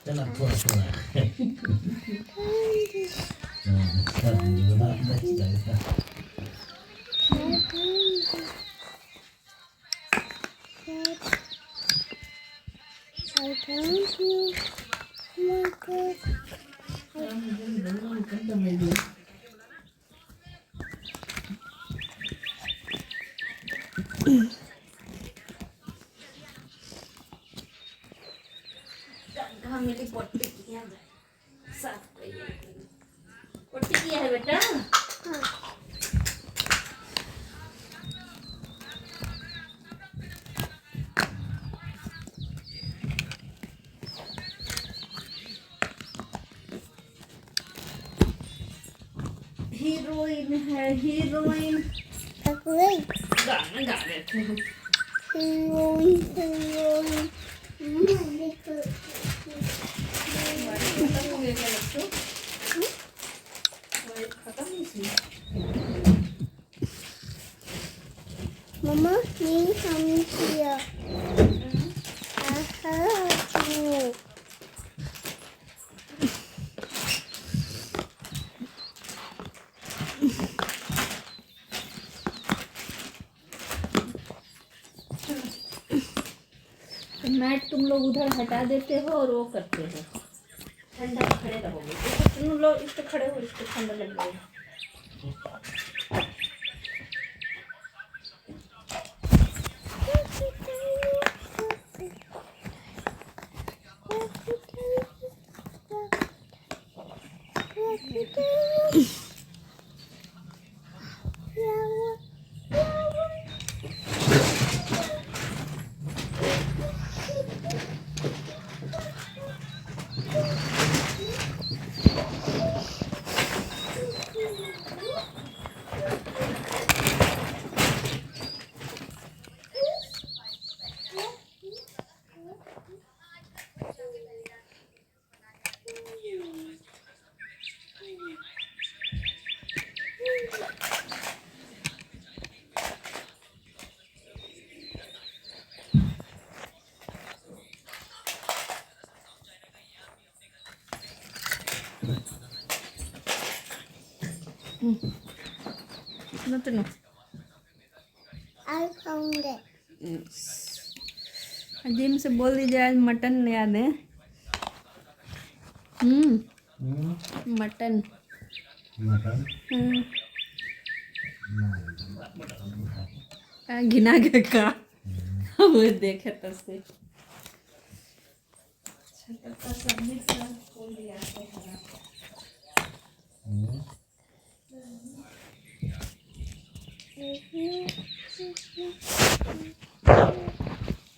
चला थोड़ा थोड़ा I found you. Oh my God. मेरी पोटी किया है साफ पोटी किया है बेटा हीरोइन है हीरोइन गाना गा रहे थे Heroin. खत्म हो गया क्या बच्चों खत्म नहीं थी Mama, you come here. I heard you. Matt तुम लोग उधर हटा देते हो और वो करते हो ठंडा में खड़े रहोगे तुम लोग इस पे खड़े हो इस पे ठंडा लग जाएगा No. I found it. Gym से बोल दीजिए आज मटन याद है मटन घिना के का वो देखे तो से सब्जी सब खोल दिया Mm-hmm.